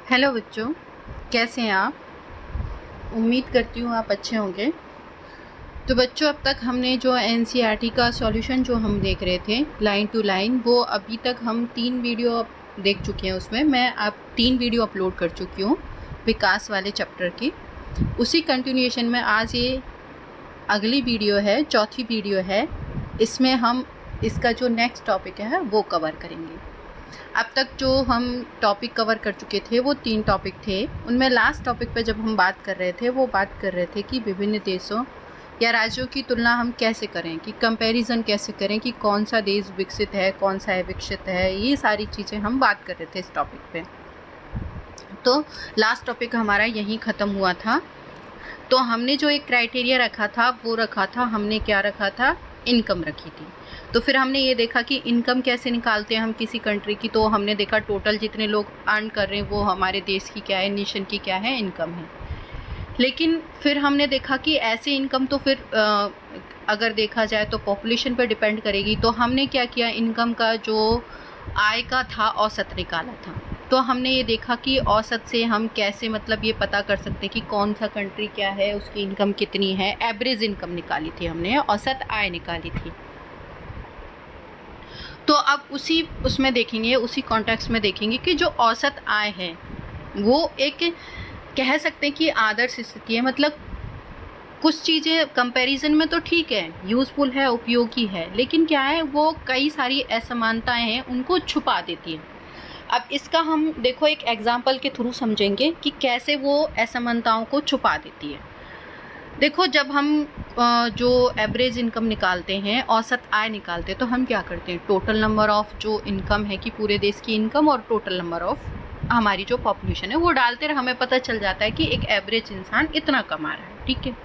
Hello बच्चों, कैसे हैं आप? उम्मीद करती हूँ आप अच्छे होंगे। तो बच्चों, अब तक हमने जो एनसीईआरटी का सॉल्यूशन जो हम देख रहे थे लाइन टू लाइन, वो अभी तक हम 3 वीडियो देख चुके हैं। उसमें मैं अब 3 वीडियो अपलोड कर चुकी हूँ विकास वाले चैप्टर की। उसी कंटिन्यूएशन में आज ये अगली वीडियो है, चौथी वीडियो है। इसमें हम इसका जो नेक्स्ट टॉपिक है वो कवर करेंगे। अब तक जो हम टॉपिक कवर कर चुके थे वो 3 टॉपिक थे। उनमें लास्ट टॉपिक पे जब हम बात कर रहे थे वो बात कर रहे थे कि विभिन्न देशों या राज्यों की तुलना हम कैसे करें, कि कंपैरिजन कैसे करें कि कौन सा देश विकसित है, कौन सा अविकसित है। ये सारी चीज़ें हम बात कर रहे थे इस टॉपिक पे। तो लास्ट टॉपिक हमारा यहीं ख़त्म हुआ था। तो हमने जो एक क्राइटेरिया रखा था वो रखा था, हमने क्या रखा था, इनकम रखी थी। तो फिर हमने ये देखा कि इनकम कैसे निकालते हैं हम किसी कंट्री की। तो हमने देखा टोटल जितने लोग अर्न कर रहे हैं वो हमारे देश की क्या है, नेशन की क्या है, इनकम है। लेकिन फिर हमने देखा कि ऐसे इनकम तो फिर अगर देखा जाए तो पॉपुलेशन पर डिपेंड करेगी। तो हमने क्या किया, इनकम का जो आय का था औसत निकाला था। तो हमने ये देखा कि औसत से हम कैसे मतलब ये पता कर सकते हैं कि कौन सा कंट्री क्या है, उसकी इनकम कितनी है। एवरेज इनकम निकाली थी हमने, औसत आय निकाली थी। तो अब उसमें देखेंगे, उसी कॉन्टेक्स्ट में देखेंगे कि जो औसत आय है वो एक कह सकते हैं कि आदर्श स्थिति है। मतलब कुछ चीज़ें कंपैरिजन में तो ठीक है, यूज़फुल है, उपयोगी है, लेकिन क्या है वो कई सारी असमानताएं हैं उनको छुपा देती है। अब इसका हम देखो एक एग्जाम्पल के थ्रू समझेंगे कि कैसे वो असमानताओं को छुपा देती है। देखो, जब हम जो एवरेज इनकम निकालते हैं, औसत आय निकालते हैं, तो हम क्या करते हैं, टोटल नंबर ऑफ जो इनकम है कि पूरे देश की इनकम और टोटल नंबर ऑफ हमारी जो पॉपुलेशन है वो डालते हैं। हमें पता चल जाता है कि एक एवरेज इंसान इतना कमा रहा है, ठीक है।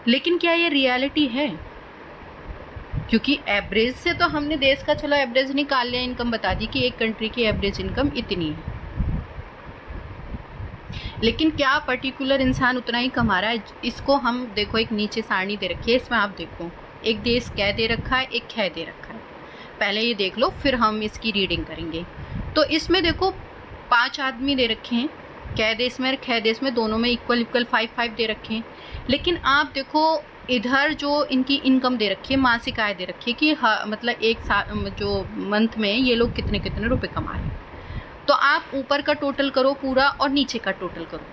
लेकिन क्या ये रियलिटी है? क्योंकि एवरेज से तो हमने देश का चलो एवरेज निकाल लिया, इनकम बता दी कि एक कंट्री की एवरेज इनकम इतनी है, लेकिन क्या पर्टिकुलर इंसान उतना ही कमा रहा है? इसको हम देखो, एक नीचे सारणी दे रखी है, इसमें आप देखो एक देश कै दे रखा है, एक खे दे रखा है। पहले ये देख लो, फिर हम इसकी रीडिंग करेंगे। तो इसमें देखो 5 आदमी दे रखे हैं, कै देश में और खे देश में, दोनों में इक्वल 5 दे रखे हैं। लेकिन आप देखो इधर जो इनकी इनकम दे रखी है, मासिक आय दे रखी है कि मतलब एक साल जो मंथ में ये लोग कितने कितने रुपए कमा रहे हैं। तो आप ऊपर का टोटल करो पूरा और नीचे का टोटल करो,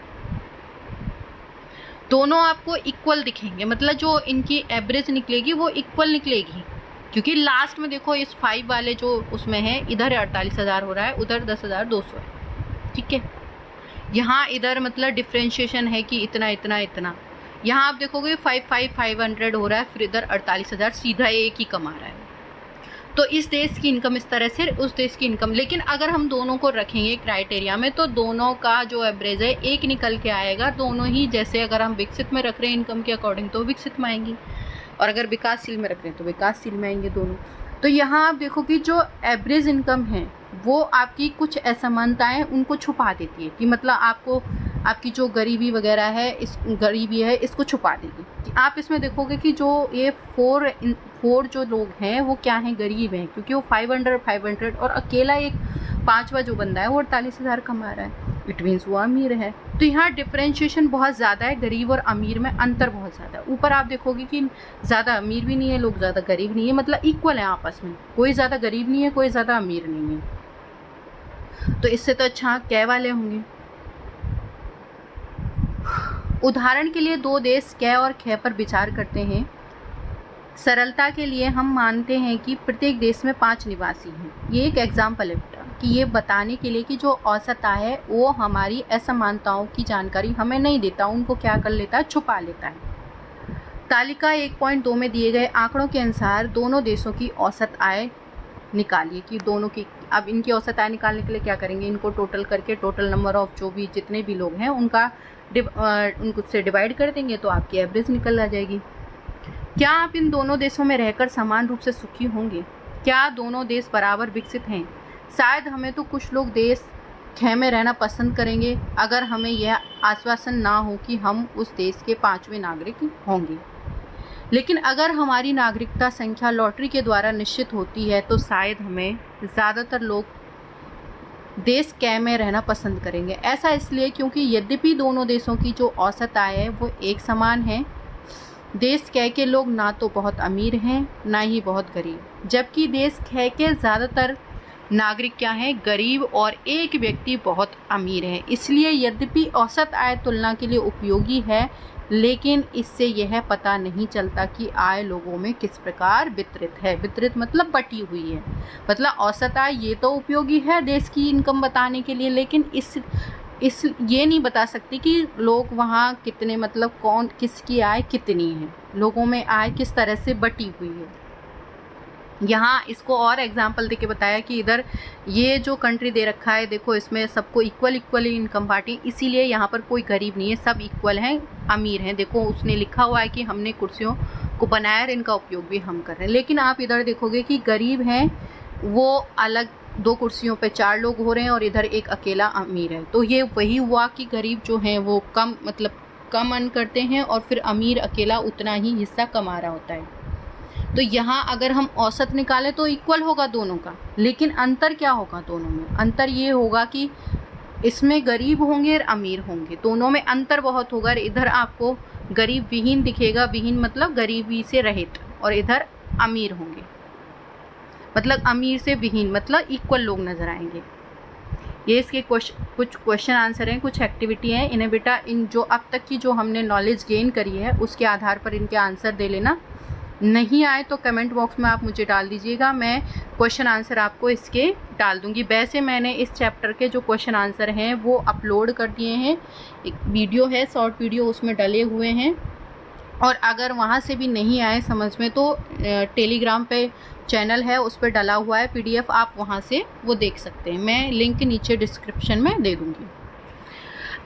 दोनों आपको इक्वल दिखेंगे। मतलब जो इनकी एवरेज निकलेगी वो इक्वल निकलेगी, क्योंकि लास्ट में देखो इस 5 वाले जो उसमें है, इधर 48,000 हो रहा है, उधर 10,200 है, ठीक है। यहाँ इधर मतलब डिफ्रेंशिएशन है कि इतना इतना इतना। यहाँ आप देखोगे 500 हो रहा है, फिर इधर 48,000, सीधा एक ही कमा रहा है। तो इस देश की इनकम इस तरह से, उस देश की इनकम। लेकिन अगर हम दोनों को रखेंगे क्राइटेरिया में तो दोनों का जो एवरेज है एक निकल के आएगा। दोनों ही, जैसे अगर हम विकसित में रख रहे हैं इनकम के अकॉर्डिंग तो विकसित में आएंगी, और अगर विकासशील में रख रहे हैं तो विकासशील में आएंगे दोनों। तो यहाँ आप देखो कि जो एवरेज इनकम है वो आपकी कुछ असमानताएं उनको छुपा देती है, कि मतलब आपको आपकी जो गरीबी वगैरह है, इस गरीबी है इसको छुपा देगी। आप इसमें देखोगे कि जो ये 4 जो लोग हैं वो क्या हैं, गरीब हैं, क्योंकि वो 500 और अकेला एक 5वां जो बंदा है वो 48,000 कमा रहा है, इट मीन्स वो अमीर है। तो यहाँ डिफ्रेंशिएशन बहुत ज़्यादा है, गरीब और अमीर में अंतर बहुत ज़्यादा है। ऊपर आप देखोगे कि ज़्यादा अमीर भी नहीं है लोग, ज़्यादा गरीब नहीं है, मतलब इक्वल है आपस में, कोई ज़्यादा गरीब नहीं है, कोई ज़्यादा अमीर नहीं है। तो इससे तो अच्छा कै वाले होंगे। उदाहरण के लिए 2 देश कै और खे पर विचार करते हैं। सरलता के लिए हम मानते हैं कि प्रत्येक देश में 5 निवासी हैं। ये एक एग्जाम्पल है बेटा, कि ये बताने के लिए कि जो औसत आय है वो हमारी असमानताओं की जानकारी हमें नहीं देता, उनको क्या कर लेता है, छुपा लेता है। तालिका 1.2 में दिए गए आंकड़ों के अनुसार दोनों देशों की औसत आय निकालिए, कि दोनों की। अब इनकी औसत आय निकालने के लिए क्या करेंगे, इनको टोटल करके टोटल नंबर ऑफ जो भी जितने भी लोग हैं उनका उनको से डिवाइड कर देंगे तो आपकी एवरेज निकल आ जाएगी। क्या आप इन दोनों देशों में रहकर समान रूप से सुखी होंगे? क्या दोनों देश बराबर विकसित हैं? शायद हमें तो कुछ लोग देश खे में रहना पसंद करेंगे अगर हमें यह आश्वासन ना हो कि हम उस देश के 5वें नागरिक होंगे। लेकिन अगर हमारी नागरिकता संख्या लॉटरी के द्वारा निश्चित होती है तो शायद हमें ज़्यादातर लोग देश क में रहना पसंद करेंगे। ऐसा इसलिए क्योंकि यद्यपि दोनों देशों की जो औसत आय है वो एक समान है, देश क के लोग ना तो बहुत अमीर हैं ना ही बहुत गरीब, जबकि देश ख के ज़्यादातर नागरिक क्या हैं, गरीब, और एक व्यक्ति बहुत अमीर है। इसलिए यद्यपि औसत आय तुलना के लिए उपयोगी है, लेकिन इससे यह पता नहीं चलता कि आय लोगों में किस प्रकार वितरित है। वितरित मतलब बटी हुई है। मतलब औसत आय ये तो उपयोगी है देश की इनकम बताने के लिए, लेकिन इस ये नहीं बता सकती कि लोग वहाँ कितने, मतलब कौन किसकी आय कितनी है, लोगों में आय किस तरह से बटी हुई है। यहाँ इसको और एग्जाम्पल देके बताया कि इधर ये जो कंट्री दे रखा है, देखो इसमें सबको इक्वली इनकम बांटी, इसीलिए यहाँ पर कोई गरीब नहीं है, सब इक्वल हैं, अमीर हैं। देखो उसने लिखा हुआ है कि हमने कुर्सियों को बनाया और इनका उपयोग भी हम कर रहे हैं, लेकिन आप इधर देखोगे कि गरीब हैं वो अलग, 2 कुर्सियों पे 4 लोग हो रहे हैं और इधर एक अकेला अमीर है। तो ये वही हुआ कि गरीब जो हैं वो कम, मतलब कम अर्न करते हैं, और फिर अमीर अकेला उतना ही हिस्सा कमा रहा होता है। तो यहाँ अगर हम औसत निकालें तो इक्वल होगा दोनों का, लेकिन अंतर क्या होगा दोनों में? अंतर ये होगा कि इसमें गरीब होंगे और अमीर होंगे, दोनों में अंतर बहुत होगा। इधर आपको गरीब विहीन दिखेगा, विहीन मतलब गरीबी से रहित, और इधर अमीर होंगे, मतलब अमीर से विहीन, मतलब इक्वल लोग नज़र आएंगे। ये इसके कुछ क्वेश्चन आंसर हैं, कुछ एक्टिविटी हैं, इन्हें बेटा इन जो अब तक की जो हमने नॉलेज गेन करी है उसके आधार पर इनके आंसर दे लेना। नहीं आए तो कमेंट बॉक्स में आप मुझे डाल दीजिएगा, मैं क्वेश्चन आंसर आपको इसके डाल दूंगी। वैसे मैंने इस चैप्टर के जो क्वेश्चन आंसर हैं वो अपलोड कर दिए हैं, एक वीडियो है, शॉर्ट वीडियो उसमें डले हुए हैं, और अगर वहाँ से भी नहीं आए समझ में तो टेलीग्राम पे चैनल है, उस पर डला हुआ है PDF, आप वहाँ से वो देख सकते हैं, मैं लिंक नीचे डिस्क्रिप्शन में दे दूँगी।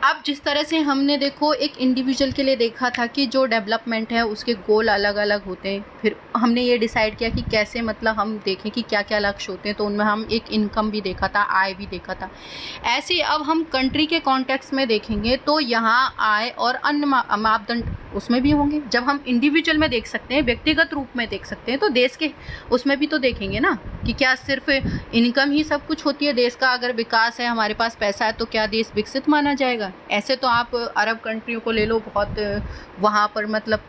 अब जिस तरह से हमने देखो एक इंडिविजुअल के लिए देखा था कि जो डेवलपमेंट है उसके गोल अलग अलग होते हैं, फिर हमने ये डिसाइड किया कि कैसे, मतलब हम देखें कि क्या क्या लक्ष्य होते हैं, तो उनमें हम एक इनकम भी देखा था, आय भी देखा था। ऐसे अब हम कंट्री के कॉन्टेक्स्ट में देखेंगे तो यहाँ आय और अन्य मापदंड उसमें भी होंगे। जब हम इंडिविजुअल में देख सकते हैं, व्यक्तिगत रूप में देख सकते हैं, तो देश के उसमें भी तो देखेंगे ना कि क्या सिर्फ इनकम ही सब कुछ होती है। देश का अगर विकास है, हमारे पास पैसा है, तो क्या देश विकसित माना जाएगा? ऐसे तो आप अरब कंट्रियों को ले लो, बहुत वहाँ पर मतलब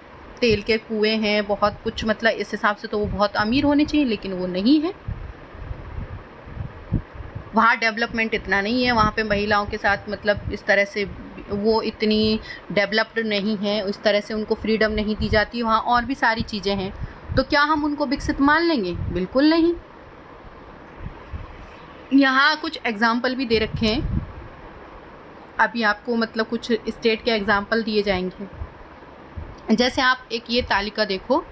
तेल के कुएं हैं, बहुत कुछ, मतलब इस हिसाब से तो वो बहुत अमीर होने चाहिए, लेकिन वो नहीं है। वहाँ डेवलपमेंट इतना नहीं है, वहाँ पे महिलाओं के साथ मतलब इस तरह से वो इतनी डेवलप्ड नहीं है, उस तरह से उनको फ्रीडम नहीं दी जाती, वहाँ और भी सारी चीज़ें हैं। तो क्या हम उनको विकसित मान लेंगे? बिल्कुल नहीं। यहाँ कुछ एग्जाम्पल भी दे रखे हैं, अभी आपको मतलब कुछ स्टेट के एग्जाम्पल दिए जाएंगे। जैसे आप एक ये तालिका देखो,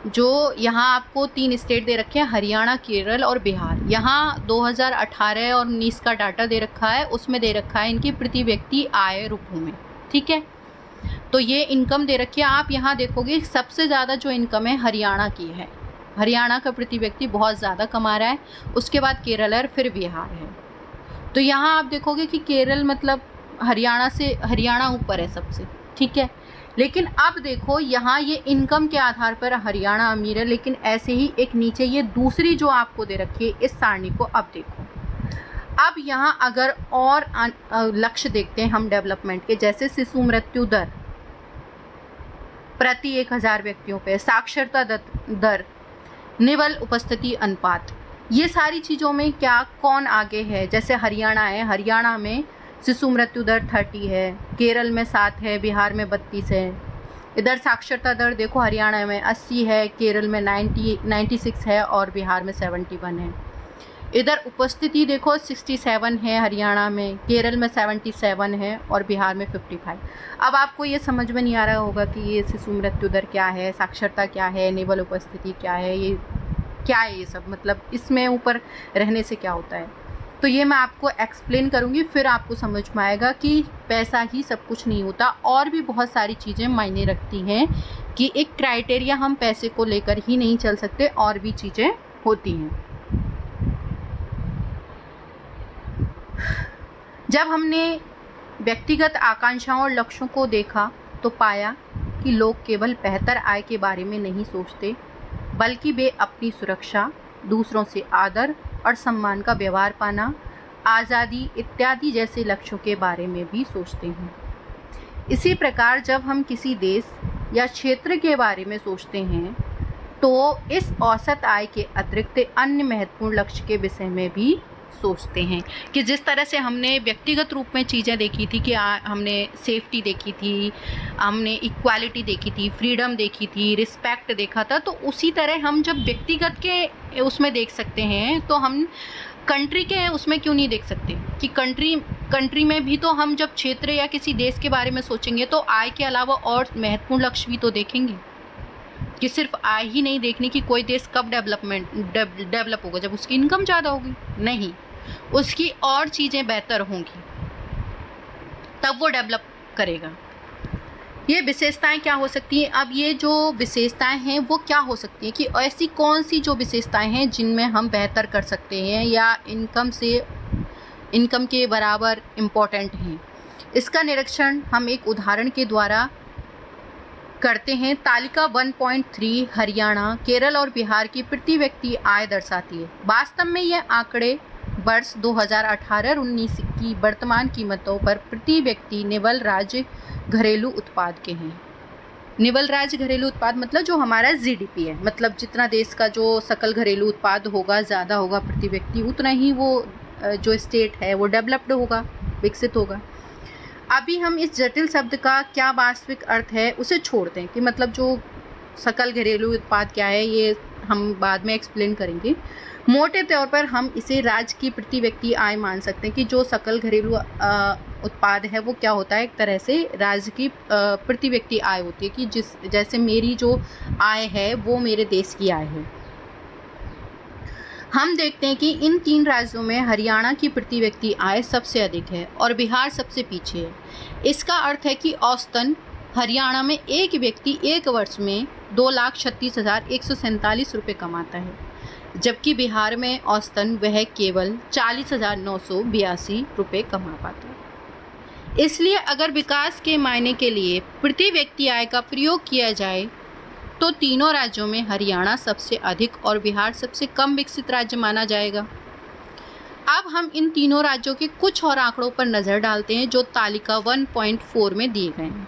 जो यहाँ आपको 3 स्टेट दे रखे हैं, हरियाणा, केरल और बिहार। यहाँ 2018 और 19 का डाटा दे रखा है, उसमें दे रखा है इनकी प्रति व्यक्ति आय रूपों में, ठीक है। तो ये इनकम दे रखी है, आप यहाँ देखोगे सबसे ज़्यादा जो इनकम है हरियाणा की है, हरियाणा का प्रति व्यक्ति बहुत ज़्यादा कमा रहा है, उसके बाद केरल है, फिर बिहार है। तो यहाँ आप देखोगे कि केरल मतलब हरियाणा ऊपर है सबसे, ठीक है। लेकिन अब देखो यहाँ ये इनकम के आधार पर हरियाणा अमीर है, लेकिन ऐसे ही एक नीचे ये दूसरी जो आपको दे रखी है इस सारणी को अब देखो। अब यहाँ अगर और लक्ष्य देखते हैं हम डेवलपमेंट के, जैसे शिशु मृत्यु दर प्रति 1000 व्यक्तियों पे, साक्षरता दर, निवल उपस्थिति अनुपात, ये सारी चीज़ों में क्या कौन आगे है? जैसे हरियाणा है, हरियाणा में शिशु मृत्यु दर 30 है, केरल में 7 है, बिहार में 32 है। इधर साक्षरता दर देखो, हरियाणा में 80 है, केरल में 96 है और बिहार में 71 है। इधर उपस्थिति देखो 67 है हरियाणा में, केरल में 77 है और बिहार में 55। अब आपको ये समझ में नहीं आ रहा होगा कि ये शिशु मृत्यु दर क्या है, साक्षरता क्या है, निवल उपस्थिति क्या है, ये क्या है, ये सब मतलब इसमें ऊपर रहने से क्या होता है। तो ये मैं आपको एक्सप्लेन करूँगी, फिर आपको समझ में आएगा कि पैसा ही सब कुछ नहीं होता, और भी बहुत सारी चीज़ें मायने रखती हैं, कि एक क्राइटेरिया हम पैसे को लेकर ही नहीं चल सकते, और भी चीज़ें होती हैं। जब हमने व्यक्तिगत आकांक्षाओं और लक्ष्यों को देखा तो पाया कि लोग केवल बेहतर आय के बारे में नहीं सोचते, बल्कि वे अपनी सुरक्षा, दूसरों से आदर और सम्मान का व्यवहार पाना, आज़ादी इत्यादि जैसे लक्ष्यों के बारे में भी सोचते हैं। इसी प्रकार जब हम किसी देश या क्षेत्र के बारे में सोचते हैं तो इस औसत आय के अतिरिक्त अन्य महत्वपूर्ण लक्ष्य के विषय में भी सोचते हैं कि जिस तरह से हमने व्यक्तिगत रूप में चीज़ें देखी थी कि हमने सेफ्टी देखी थी, हमने इक्वालिटी देखी थी, फ्रीडम देखी थी, रिस्पेक्ट देखा था, तो उसी तरह हम जब व्यक्तिगत के उसमें देख सकते हैं तो हम कंट्री के उसमें क्यों नहीं देख सकते कि कंट्री में भी तो हम जब क्षेत्र या किसी देश के बारे में सोचेंगे तो आय के अलावा और महत्वपूर्ण लक्ष्य भी तो देखेंगे कि सिर्फ आय ही नहीं देखने की कोई देश कब डेवलप होगा, जब उसकी इनकम ज़्यादा होगी, नहीं, उसकी और चीज़ें बेहतर होंगी तब वो डेवलप करेगा। ये विशेषताएं क्या हो सकती हैं? अब ये जो विशेषताएं हैं वो क्या हो सकती हैं कि ऐसी कौन सी जो विशेषताएं हैं जिनमें हम बेहतर कर सकते हैं या इनकम के बराबर इम्पोर्टेंट हैं। इसका निरीक्षण हम एक उदाहरण के द्वारा करते हैं। तालिका 1.3 हरियाणा, केरल और बिहार की प्रति व्यक्ति आय दर्शाती है। वास्तव में ये आंकड़े वर्ष 2018-19 की वर्तमान कीमतों पर प्रति व्यक्ति निवल राज्य घरेलू उत्पाद के हैं। निवल राज्य घरेलू उत्पाद मतलब जो हमारा जीडीपी है, मतलब जितना देश का जो सकल घरेलू उत्पाद होगा, ज़्यादा होगा प्रति व्यक्ति, उतना ही वो जो स्टेट है वो डेवलप्ड होगा, विकसित होगा। अभी हम इस जटिल शब्द का क्या वास्तविक अर्थ है उसे छोड़ते हैं कि मतलब जो सकल घरेलू उत्पाद क्या है ये हम बाद में एक्सप्लेन करेंगे। मोटे तौर पर हम इसे राज्य की प्रति व्यक्ति आय मान सकते हैं कि जो सकल घरेलू उत्पाद है वो क्या होता है, एक तरह से राज्य की प्रति व्यक्ति आय होती है कि जैसे मेरी जो आय है वो मेरे देश की आय है। हम देखते हैं कि इन 3 राज्यों में हरियाणा की प्रति व्यक्ति आय सबसे अधिक है और बिहार सबसे पीछे है। इसका अर्थ है कि औसतन हरियाणा में एक व्यक्ति एक वर्ष में 2,36,147 रुपये कमाता है, जबकि बिहार में औसतन वह केवल 40,982 रुपये कमा पाता है। इसलिए अगर विकास के मायने के लिए प्रति व्यक्ति आय का प्रयोग किया जाए तो तीनों राज्यों में हरियाणा सबसे अधिक और बिहार सबसे कम विकसित राज्य माना जाएगा। अब हम इन तीनों राज्यों के कुछ और आंकड़ों पर नज़र डालते हैं जो तालिका 1.4 में दिए गए हैं।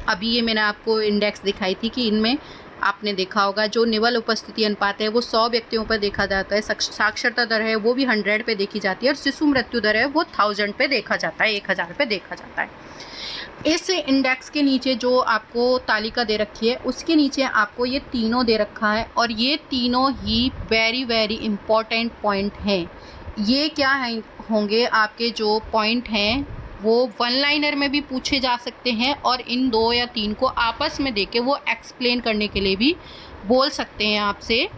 अभी ये मैंने आपको इंडेक्स दिखाई थी कि इनमें आपने देखा होगा जो निवल उपस्थिति अनुपात है वो 100 व्यक्तियों पर देखा जाता है, साक्षरता दर है वो भी 100 पे देखी जाती है और शिशु मृत्यु दर है वो 1000 पे देखा जाता है, 1000 पे देखा जाता है। इस इंडेक्स के नीचे जो आपको तालिका दे रखी है उसके नीचे आपको ये तीनों दे रखा है और ये तीनों ही वेरी इम्पॉर्टेंट पॉइंट हैं। ये क्या है होंगे आपके जो पॉइंट हैं वो वन लाइनर में भी पूछे जा सकते हैं और इन 2 या 3 को आपस में देके वो एक्सप्लेन करने के लिए भी बोल सकते हैं आपसे।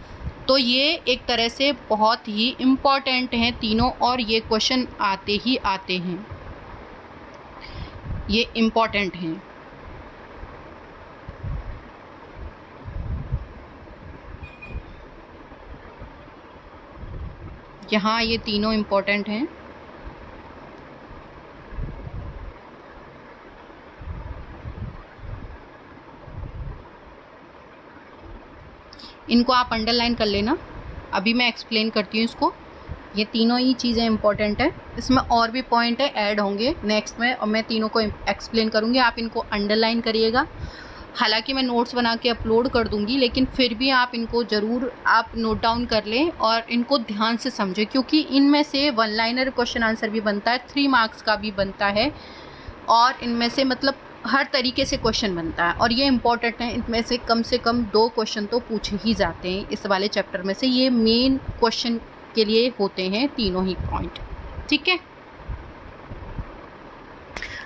तो ये एक तरह से बहुत ही इम्पॉर्टेंट हैं तीनों और ये क्वेश्चन आते ही आते हैं, ये इम्पॉर्टेंट हैं। यहाँ ये तीनों इम्पॉर्टेंट हैं। इनको आप अंडरलाइन कर लेना, अभी मैं एक्सप्लेन करती हूँ इसको। ये तीनों ही चीज़ें इंपॉर्टेंट है, इसमें और भी पॉइंट है ऐड होंगे नेक्स्ट में और मैं तीनों को एक्सप्लेन करूँगी, आप इनको अंडरलाइन करिएगा। हालांकि मैं नोट्स बना के अपलोड कर दूँगी लेकिन फिर भी आप इनको ज़रूर आप नोट डाउन कर लें और इनको ध्यान से समझें क्योंकि इनमें से वन लाइनर क्वेश्चन आंसर भी बनता है, 3 मार्क्स का भी बनता है और इनमें से मतलब हर तरीके से क्वेश्चन बनता है और ये इम्पॉर्टेंट है। इनमें से कम 2 क्वेश्चन तो पूछे ही जाते हैं इस वाले चैप्टर में से, ये मेन क्वेश्चन के लिए होते हैं तीनों ही पॉइंट, ठीक है।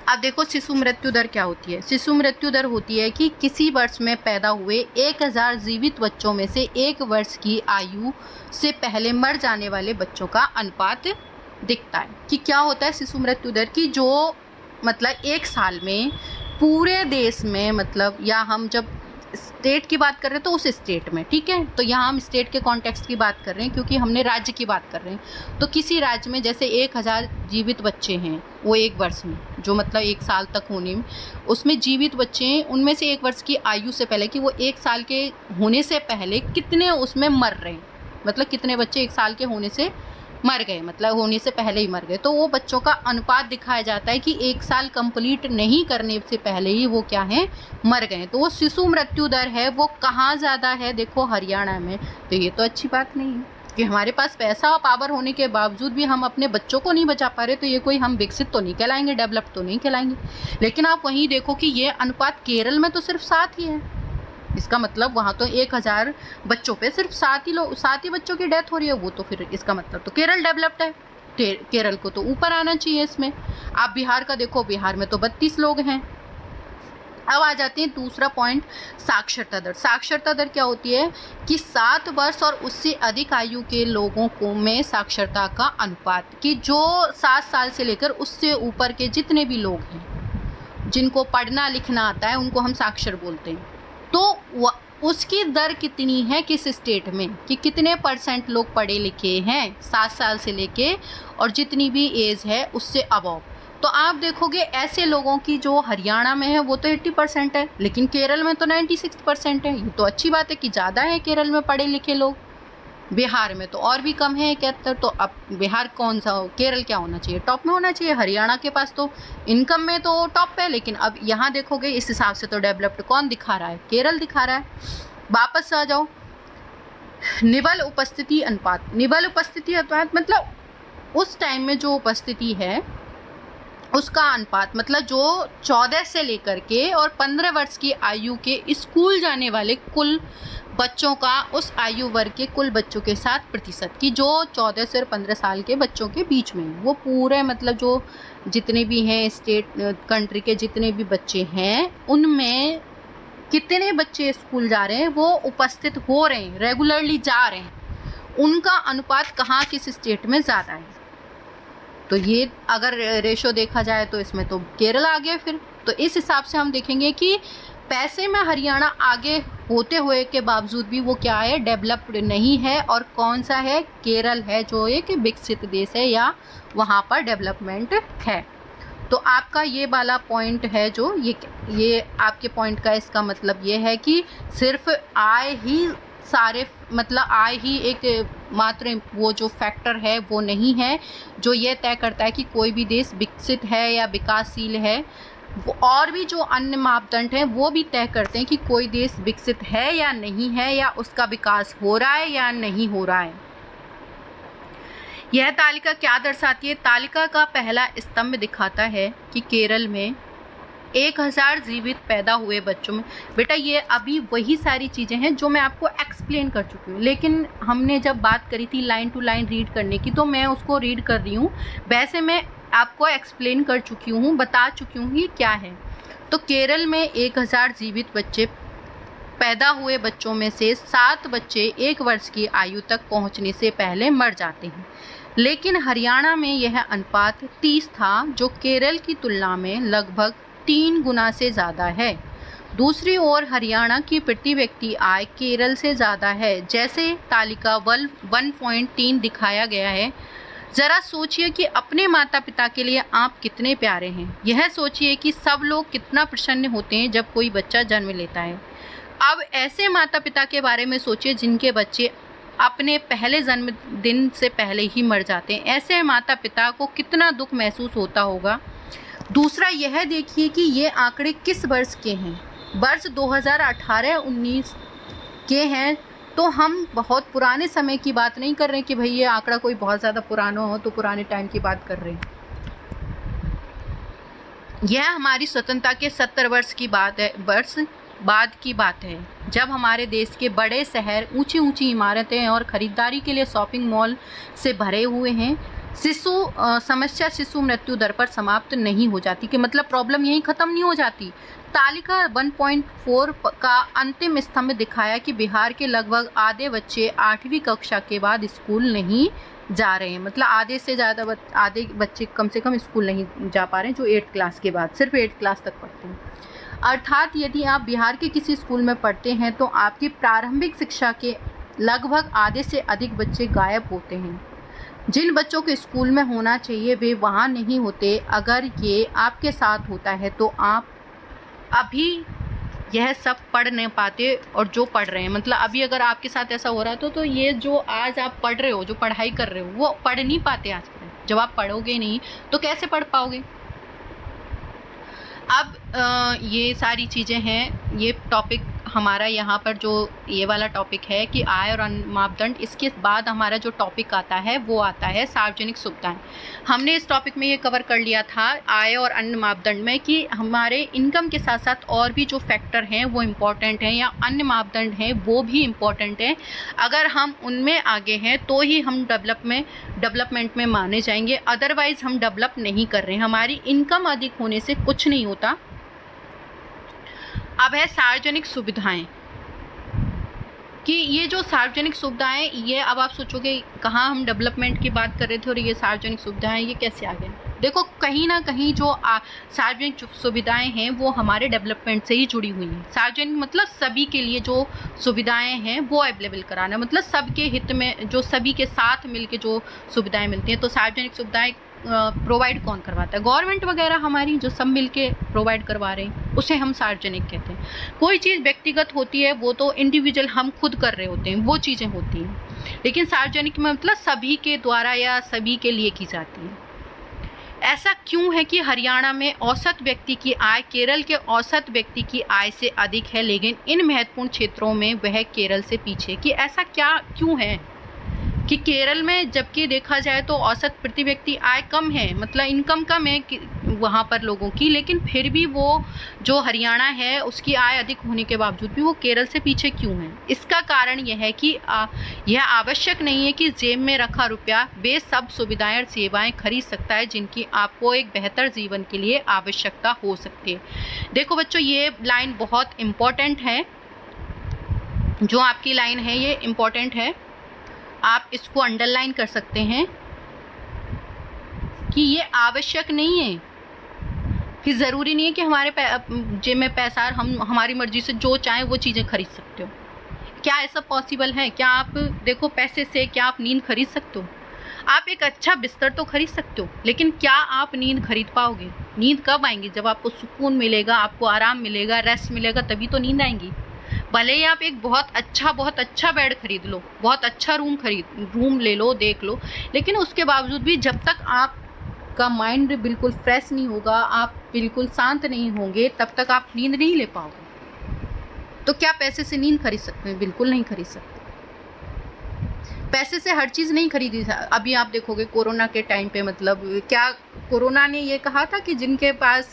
अब देखो शिशु मृत्यु दर क्या होती है। शिशु मृत्यु दर होती है कि किसी वर्ष में पैदा हुए 1000 जीवित बच्चों में से 1 वर्ष की आयु से पहले मर जाने वाले बच्चों का अनुपात दिखता है कि क्या होता है शिशु मृत्यु दर की, जो मतलब 1 साल में पूरे देश में मतलब या हम जब स्टेट की बात कर रहे हैं तो उस स्टेट में, ठीक है, तो यहाँ हम स्टेट के कॉन्टेक्स्ट की बात कर रहे हैं क्योंकि हमने राज्य की बात कर रहे हैं। तो किसी राज्य में जैसे 1000 जीवित बच्चे हैं वो 1 वर्ष में, जो मतलब 1 साल तक होने में उसमें जीवित बच्चे हैं, उनमें से 1 वर्ष की आयु से पहले कि वो 1 साल के होने से पहले कितने उसमें मर रहे हैं, मतलब कितने बच्चे 1 साल के होने से मर गए, मतलब होने से पहले ही मर गए, तो वो बच्चों का अनुपात दिखाया जाता है कि 1 साल कंप्लीट नहीं करने से पहले ही वो क्या है, मर गए। तो वो शिशु मृत्यु दर है वो कहाँ ज़्यादा है, देखो हरियाणा में। तो ये तो अच्छी बात नहीं है कि हमारे पास पैसा और पावर होने के बावजूद भी हम अपने बच्चों को नहीं बचा पा रहे, तो ये कोई हम विकसित तो नहीं कहलाएंगे, डेवलप तो नहीं कहलाएंगे। लेकिन आप वहीं देखो कि ये अनुपात केरल में तो सिर्फ 7 ही है। इसका मतलब वहाँ तो 1000 बच्चों पे सिर्फ 7 ही बच्चों की डेथ हो रही है। वो तो फिर इसका मतलब तो केरल डेवलप्ड है, केरल को तो ऊपर आना चाहिए इसमें। आप बिहार का देखो, बिहार में तो 32 लोग हैं। अब आ जाते हैं दूसरा पॉइंट, साक्षरता दर। साक्षरता दर क्या होती है कि 7 वर्ष और उससे अधिक आयु के लोगों को में साक्षरता का अनुपात, कि जो 7 साल से लेकर उससे ऊपर के जितने भी लोग हैं जिनको पढ़ना लिखना आता है उनको हम साक्षर बोलते हैं। तो उसकी दर कितनी है किस स्टेट में, कि कितने % लोग पढ़े लिखे हैं 7 साल से लेके और जितनी भी एज है उससे अबव। तो आप देखोगे ऐसे लोगों की जो हरियाणा में है वो तो 80% है, लेकिन केरल में तो 96% है। ये तो अच्छी बात है कि ज़्यादा है केरल में पढ़े लिखे लोग। बिहार में तो और भी कम है 71। तो अब बिहार कौन सा हो, केरल क्या होना चाहिए, टॉप में होना चाहिए। हरियाणा के पास तो इनकम में तो टॉप है, लेकिन अब यहाँ देखोगे इस हिसाब से तो डेवलप्ड कौन दिखा रहा है, केरल दिखा रहा है। वापस आ जाओ, निबल उपस्थिति अनुपात। निबल उपस्थिति अनुपात मतलब उस टाइम में जो उपस्थिति है उसका अनुपात, मतलब जो 14 से लेकर के और 15 वर्ष की आयु के स्कूल जाने वाले कुल बच्चों का उस आयु वर्ग के कुल बच्चों के साथ प्रतिशत, की जो 14 से 15 साल के बच्चों के बीच में वो पूरे, मतलब जो जितने भी हैं स्टेट कंट्री के जितने भी बच्चे हैं उनमें कितने बच्चे स्कूल जा रहे हैं, वो उपस्थित हो रहे हैं, रेगुलरली जा रहे हैं, उनका अनुपात कहाँ किस स्टेट में ज़्यादा है। तो ये अगर रेशो देखा जाए तो इसमें तो केरल आ गया फिर। तो इस हिसाब से हम देखेंगे कि पैसे में हरियाणा आगे होते हुए के बावजूद भी वो क्या है, डेवलप्ड नहीं है। और कौन सा है, केरल है जो एक विकसित देश है या वहाँ पर डेवलपमेंट है। तो आपका ये वाला पॉइंट है जो ये आपके पॉइंट का इसका मतलब ये है कि सिर्फ आय ही सारे, मतलब आय ही एक मात्र वो जो फैक्टर है वो नहीं है जो ये तय करता है कि कोई भी देश विकसित है या विकासशील है। वो और भी जो अन्य मापदंड हैं वो भी तय करते हैं कि कोई देश विकसित है या नहीं है, या उसका विकास हो रहा है या नहीं हो रहा है। यह तालिका क्या दर्शाती है, तालिका का पहला स्तंभ दिखाता है कि केरल में 1000 जीवित पैदा हुए बच्चों में। बेटा ये अभी वही सारी चीज़ें हैं जो मैं आपको एक्सप्लेन कर चुकी हूँ, लेकिन हमने जब बात करी थी लाइन टू लाइन रीड करने की तो मैं उसको रीड कर रही हूँ। वैसे मैं आपको एक्सप्लेन कर चुकी हूँ, बता चुकी हूँ ये क्या है। तो केरल में 1000 जीवित बच्चे पैदा हुए बच्चों में से 7 बच्चे 1 वर्ष की आयु तक पहुँचने से पहले मर जाते हैं, लेकिन हरियाणा में यह अनुपात 30 था, जो केरल की तुलना में लगभग 3 गुना से ज़्यादा है। दूसरी ओर हरियाणा की प्रति व्यक्ति आय केरल से ज़्यादा है, जैसे तालिका 1.3 दिखाया गया है। ज़रा सोचिए कि अपने माता पिता के लिए आप कितने प्यारे हैं। यह सोचिए कि सब लोग कितना प्रसन्न होते हैं जब कोई बच्चा जन्म लेता है। अब ऐसे माता पिता के बारे में सोचिए जिनके बच्चे अपने पहले जन्मदिन से पहले ही मर जाते हैं। ऐसे माता पिता को कितना दुख महसूस होता होगा। दूसरा यह देखिए कि ये आंकड़े किस वर्ष के हैं, वर्ष 2018-19 के हैं। तो हम बहुत पुराने समय की बात नहीं कर रहे हैं कि भाई ये आंकड़ा कोई बहुत ज़्यादा पुराना हो तो पुराने टाइम की बात कर रहे हैं। यह हमारी स्वतंत्रता के 70 वर्ष की बात है, वर्ष बाद की बात है, जब हमारे देश के बड़े शहर ऊंची ऊंची इमारतें और ख़रीदारी के लिए शॉपिंग मॉल से भरे हुए हैं। समस्या शिशु मृत्यु दर पर समाप्त नहीं हो जाती, कि मतलब प्रॉब्लम यहीं ख़त्म नहीं हो जाती। तालिका 1.4 का अंतिम स्तंभ दिखाया कि बिहार के लगभग आधे बच्चे 8वीं कक्षा के बाद स्कूल नहीं जा रहे हैं, मतलब आधे से ज़्यादा आधे बच्चे कम से कम स्कूल नहीं जा पा रहे हैं, जो 8th क्लास के बाद सिर्फ 8th क्लास तक पढ़ते हैं। अर्थात यदि आप बिहार के किसी स्कूल में पढ़ते हैं तो आपकी प्रारंभिक शिक्षा के लगभग आधे से अधिक बच्चे गायब होते हैं। जिन बच्चों के स्कूल में होना चाहिए वे वहाँ नहीं होते। अगर ये आपके साथ होता है तो आप अभी यह सब पढ़ नहीं पाते, और जो पढ़ रहे हैं, मतलब अभी अगर आपके साथ ऐसा हो रहा है तो ये जो आज आप पढ़ रहे हो, जो पढ़ाई कर रहे हो, वो पढ़ नहीं पाते आज के। जब आप पढ़ोगे नहीं तो कैसे पढ़ पाओगे। अब ये सारी चीज़ें हैं, ये टॉपिक हमारा यहाँ पर जो ये वाला टॉपिक है कि आय और अन्य मापदंड। इसके बाद हमारा जो टॉपिक आता है वो आता है सार्वजनिक सुविधाएं। हमने इस टॉपिक में ये कवर कर लिया था आय और अन्य मापदंड में कि हमारे इनकम के साथ साथ और भी जो फैक्टर हैं वो इम्पॉर्टेंट हैं, या अन्य मापदंड हैं वो भी इम्पॉर्टेंट हैं। अगर हम उनमें आगे हैं तो ही हम डेवलपमेंट में माने जाएंगे, अदरवाइज हम डेवलप नहीं कर रहे हैं। हमारी इनकम अधिक होने से कुछ नहीं होता। अब है सार्वजनिक सुविधाएं, कि ये जो सार्वजनिक सुविधाएं, ये अब आप सोचोगे कहाँ हम डेवलपमेंट की बात कर रहे थे और ये सार्वजनिक सुविधाएं ये कैसे आ गए। देखो कहीं ना कहीं जो सार्वजनिक सुविधाएं हैं वो हमारे डेवलपमेंट से ही जुड़ी हुई हैं। सार्वजनिक मतलब सभी के लिए जो सुविधाएं हैं वो अवेलेबल कराना, मतलब सबके हित में, जो सभी के साथ मिलके जो सुविधाएं मिलती हैं। तो सार्वजनिक सुविधाएं प्रोवाइड कौन करवाता है? गवर्नमेंट वगैरह हमारी जो सब मिलके प्रोवाइड करवा रहे हैं उसे हम सार्वजनिक कहते हैं। कोई चीज़ व्यक्तिगत होती है वो तो इंडिविजुअल हम खुद कर रहे होते हैं, वो चीज़ें होती हैं। लेकिन सार्वजनिक में मतलब सभी के द्वारा या सभी के लिए की जाती है। ऐसा क्यों है कि हरियाणा में औसत व्यक्ति की आय केरल के औसत व्यक्ति की आय से अधिक है, लेकिन इन महत्वपूर्ण क्षेत्रों में वह केरल से पीछे? कि ऐसा क्या क्यों है कि केरल में जबकि देखा जाए तो औसत प्रति व्यक्ति आय कम है, मतलब इनकम कम है वहाँ पर लोगों की, लेकिन फिर भी वो जो हरियाणा है उसकी आय अधिक होने के बावजूद भी वो केरल से पीछे क्यों है? इसका कारण यह है कि यह आवश्यक नहीं है कि जेब में रखा रुपया वे सब सुविधाएं और सेवाएं खरीद सकता है जिनकी आपको एक बेहतर जीवन के लिए आवश्यकता हो सकती है। देखो बच्चों, ये लाइन बहुत इम्पॉर्टेंट है, जो आपकी लाइन है ये इम्पॉर्टेंट है, आप इसको अंडरलाइन कर सकते हैं कि ये आवश्यक नहीं है, कि ज़रूरी नहीं है कि हमारे जेब में पैसा और हम हमारी मर्जी से जो चाहें वो चीज़ें खरीद सकते हो। क्या ऐसा पॉसिबल है? क्या आप देखो पैसे से क्या आप नींद खरीद सकते हो? आप एक अच्छा बिस्तर तो खरीद सकते हो, लेकिन क्या आप नींद खरीद पाओगे? नींद कब आएंगी? जब आपको सुकून मिलेगा, आपको आराम मिलेगा, रेस्ट मिलेगा, तभी तो नींद आएंगी। भले ही आप एक बहुत अच्छा बेड खरीद लो, बहुत अच्छा रूम ले लो, देख लो, लेकिन उसके बावजूद भी जब तक आपका माइंड बिल्कुल फ्रेश नहीं होगा, आप बिल्कुल शांत नहीं होंगे, तब तक आप नींद नहीं ले पाओगे। तो क्या पैसे से नींद खरीद सकते हैं? बिल्कुल नहीं खरीद सकते। पैसे से हर चीज़ नहीं खरीदी। अभी आप देखोगे कोरोना के टाइम पे, मतलब क्या कोरोना ने ये कहा था कि जिनके पास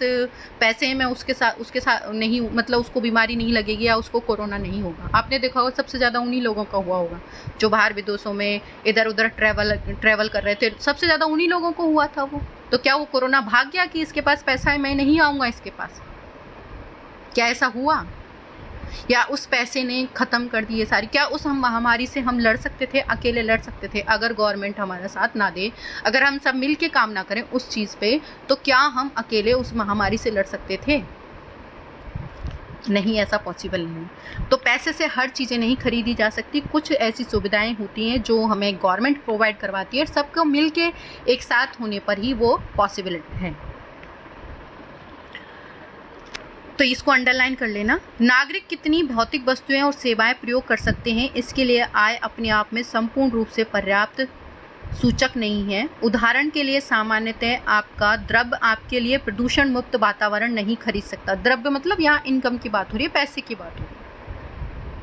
पैसे हैं मैं उसके साथ नहीं, मतलब उसको बीमारी नहीं लगेगी या उसको कोरोना नहीं होगा। आपने देखा होगा सबसे ज़्यादा उन्हीं लोगों का हुआ होगा जो बाहर विदेशों में इधर उधर ट्रैवल कर रहे थे, सबसे ज़्यादा उन्हीं लोगों को हुआ था वो। तो क्या वो कोरोना भाग गया कि इसके पास पैसा है मैं नहीं आऊँगा इसके पास? क्या ऐसा हुआ? या उस पैसे ने ख़त्म कर दिए सारी? क्या उस महामारी से हम लड़ सकते थे? अकेले लड़ सकते थे? अगर गवर्नमेंट हमारा साथ ना दे, अगर हम सब मिल के काम ना करें उस चीज़ पे, तो क्या हम अकेले उस महामारी से लड़ सकते थे? नहीं, ऐसा पॉसिबल नहीं। तो पैसे से हर चीज़ें नहीं खरीदी जा सकती। कुछ ऐसी सुविधाएं होती हैं जो हमें गवर्नमेंट प्रोवाइड करवाती है, और सबको मिल के एक साथ होने पर ही वो पॉसिबल है। तो इसको अंडरलाइन कर लेना। नागरिक कितनी भौतिक वस्तुएं और सेवाएं प्रयोग कर सकते हैं, इसके लिए आय अपने आप में संपूर्ण रूप से पर्याप्त सूचक नहीं है। उदाहरण के लिए सामान्यतः आपका द्रव्य आपके लिए प्रदूषण मुक्त वातावरण नहीं खरीद सकता। द्रव्य मतलब यहाँ इनकम की बात हो रही है, पैसे की बात हो रही है,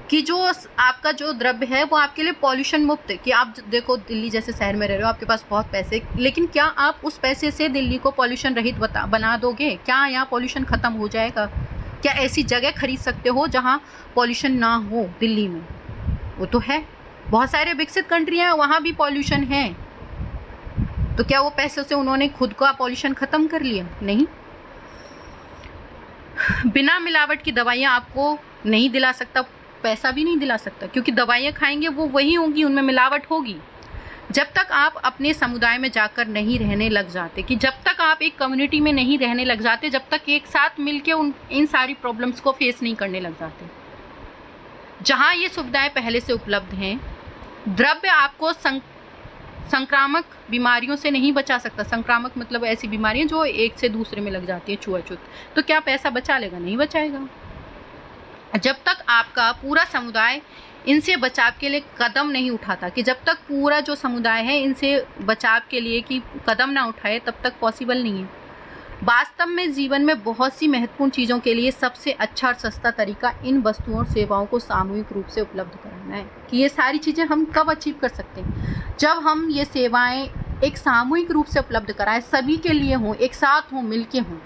कि जो आपका जो द्रव्य है वो आपके लिए पॉल्यूशन मुक्त है। कि आप देखो दिल्ली जैसे शहर में रह रहे हो, आपके पास बहुत पैसे, लेकिन क्या आप उस पैसे से दिल्ली को पॉल्यूशन रहित बना दोगे? क्या यहाँ पॉल्यूशन ख़त्म हो जाएगा? क्या ऐसी जगह खरीद सकते हो जहाँ पॉल्यूशन ना हो? दिल्ली में वो तो है, बहुत सारे विकसित कंट्रियाँ हैं वहाँ भी पॉल्यूशन है। तो क्या वो पैसों से उन्होंने खुद का पॉल्यूशन ख़त्म कर लिया? नहीं। बिना मिलावट की दवाइयाँ आपको नहीं दिला सकता, पैसा भी नहीं दिला सकता, क्योंकि दवाइयाँ खाएंगे वो वही होंगी, उनमें मिलावट होगी। जब तक आप अपने समुदाय में जाकर नहीं रहने लग जाते, कि जब तक आप एक कम्युनिटी में नहीं रहने लग जाते, जब तक एक साथ मिलके इन सारी प्रॉब्लम्स को फेस नहीं करने लग जाते, जहाँ ये सुविधाएं पहले से उपलब्ध हैं। द्रव्य आपको संक्रामक बीमारियों से नहीं बचा सकता। संक्रामक मतलब ऐसी बीमारियां जो एक से दूसरे में लग जाती है, छुआछूत। तो क्या पैसा बचा लेगा? नहीं बचाएगा। जब तक आपका पूरा समुदाय इनसे बचाव के लिए कदम नहीं उठाता, कि जब तक पूरा जो समुदाय है इनसे बचाव के लिए कि कदम ना उठाए, तब तक पॉसिबल नहीं है। वास्तव में जीवन में बहुत सी महत्वपूर्ण चीज़ों के लिए सबसे अच्छा और सस्ता तरीका इन वस्तुओं और सेवाओं को सामूहिक रूप से उपलब्ध कराना है। कि ये सारी चीज़ें हम कब अचीव कर सकते हैं? जब हम ये सेवाएं एक सामूहिक रूप से उपलब्ध कराएं, सभी के लिए हों, एक साथ हों, मिलके हों।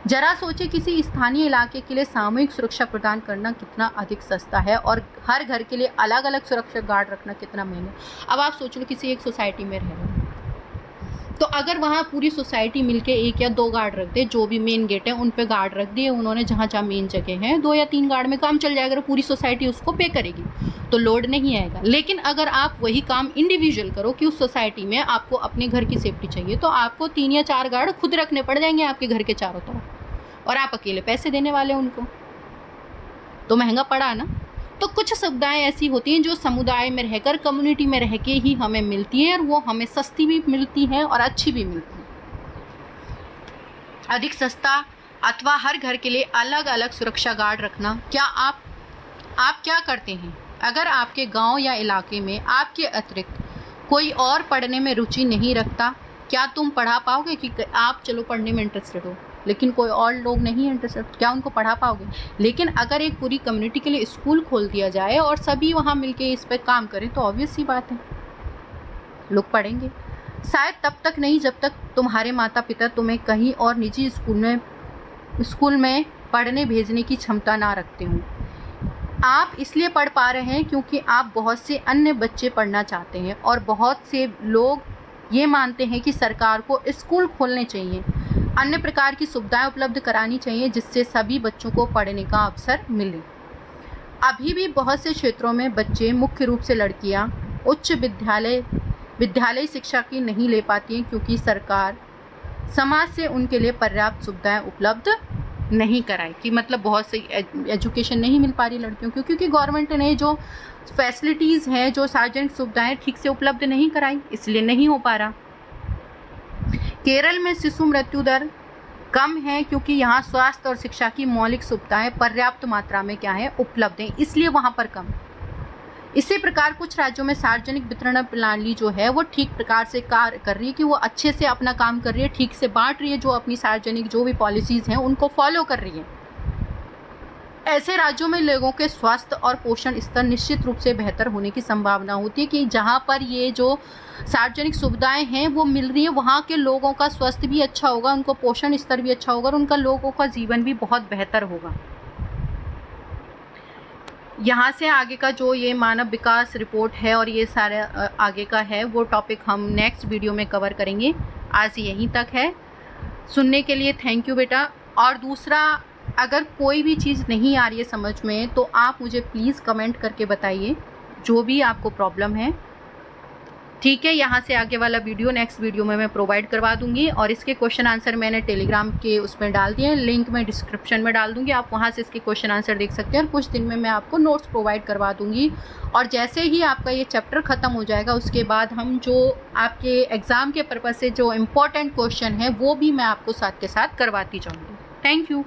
जरा सोचे, किसी स्थानीय इलाके के लिए सामूहिक सुरक्षा प्रदान करना कितना अधिक सस्ता है और हर घर के लिए अलग अलग सुरक्षा गार्ड रखना कितना महंगा। अब आप सोच लो, किसी एक सोसाइटी में रह रहे हो, तो अगर वहाँ पूरी सोसाइटी मिलके 1 या 2 गार्ड रख दे, जो भी मेन गेट है उन पे गार्ड रख दिए उन्होंने, जहाँ जहाँ मेन जगह है 2 या 3 गार्ड में काम चल जाएगा, पूरी सोसाइटी उसको पे करेगी तो लोड नहीं आएगा। लेकिन अगर आप वही काम इंडिविजुअल करो कि उस सोसाइटी में आपको अपने घर की सेफ्टी चाहिए, तो आपको 3 या 4 गार्ड खुद रखने पड़ जाएंगे आपके घर के चारों तरफ, और आप अकेले पैसे देने वाले उनको, तो महंगा पड़ा ना। तो कुछ सुविधाएं ऐसी होती हैं जो समुदाय में रहकर, कम्युनिटी में रह के ही हमें मिलती है, और वो हमें सस्ती भी मिलती है और अच्छी भी मिलती है। अधिक सस्ता अथवा हर घर के लिए अलग अलग सुरक्षा गार्ड रखना। क्या आप क्या करते हैं? अगर आपके गांव या इलाके में आपके अतिरिक्त कोई और पढ़ने में रुचि नहीं रखता, क्या तुम पढ़ा पाओगे? कि आप चलो पढ़ने में इंटरेस्टेड हो, लेकिन कोई और लोग नहीं इंटरेस्टेड, क्या उनको पढ़ा पाओगे? लेकिन अगर एक पूरी कम्युनिटी के लिए स्कूल खोल दिया जाए और सभी वहाँ मिलके इस पर काम करें, तो ऑब्वियस सी बात है लोग पढ़ेंगे। शायद तब तक नहीं जब तक तुम्हारे माता पिता तुम्हें कहीं और निजी स्कूल में पढ़ने भेजने की क्षमता ना रखते हों। आप इसलिए पढ़ पा रहे हैं क्योंकि आप बहुत से अन्य बच्चे पढ़ना चाहते हैं, और बहुत से लोग ये मानते हैं कि सरकार को स्कूल खोलने चाहिए, अन्य प्रकार की सुविधाएं उपलब्ध करानी चाहिए, जिससे सभी बच्चों को पढ़ने का अवसर मिले। अभी भी बहुत से क्षेत्रों में बच्चे, मुख्य रूप से लड़कियां, उच्च विद्यालय शिक्षा की नहीं ले पाती हैं, क्योंकि सरकार समाज से उनके लिए पर्याप्त सुविधाएं उपलब्ध नहीं कराई। कि मतलब बहुत सी एजुकेशन नहीं मिल पा रही लड़कियों को, क्योंकि गवर्नमेंट ने जो फैसिलिटीज़ हैं, जो सार्वजनिक सुविधाएं ठीक से उपलब्ध नहीं कराई, इसलिए नहीं हो पा रहा। केरल में शिशु मृत्यु दर कम है क्योंकि यहाँ स्वास्थ्य और शिक्षा की मौलिक सुविधाएं पर्याप्त मात्रा में क्या है, उपलब्ध हैं, इसलिए वहाँ पर कम। इसी प्रकार कुछ राज्यों में सार्वजनिक वितरण प्रणाली जो है वो ठीक प्रकार से कार्य कर रही है, कि वो अच्छे से अपना काम कर रही है, ठीक से बांट रही है, जो अपनी सार्वजनिक जो भी पॉलिसीज़ हैं उनको फॉलो कर रही है। ऐसे राज्यों में लोगों के स्वास्थ्य और पोषण स्तर निश्चित रूप से बेहतर होने की संभावना होती है, कि जहाँ पर ये जो सार्वजनिक सुविधाएं हैं वो मिल रही है, वहाँ के लोगों का स्वास्थ्य भी अच्छा होगा, उनको पोषण स्तर भी अच्छा होगा, और उनका लोगों का जीवन भी बहुत बेहतर होगा। यहाँ से आगे का जो ये मानव विकास रिपोर्ट है और ये सारे आगे का है, वो टॉपिक हम नेक्स्ट वीडियो में कवर करेंगे। आज यहीं तक है। सुनने के लिए थैंक यू बेटा। और दूसरा, अगर कोई भी चीज़ नहीं आ रही है समझ में, तो आप मुझे प्लीज़ कमेंट करके बताइए, जो भी आपको प्रॉब्लम है, ठीक है। यहाँ से आगे वाला वीडियो नेक्स्ट वीडियो में मैं प्रोवाइड करवा दूंगी, और इसके क्वेश्चन आंसर मैंने टेलीग्राम के उसमें डाल दिए हैं, लिंक मैं डिस्क्रिप्शन में डाल दूंगी, आप वहाँ से इसके क्वेश्चन आंसर देख सकते हैं, और कुछ दिन में मैं आपको नोट्स प्रोवाइड करवा दूंगी। और जैसे ही आपका ये चैप्टर ख़त्म हो जाएगा, उसके बाद हम जो आपके एग्ज़ाम के पर्पज़ से जो इम्पोर्टेंट क्वेश्चन है वो भी मैं आपको साथ के साथ करवाती जाऊँगी। Thank you.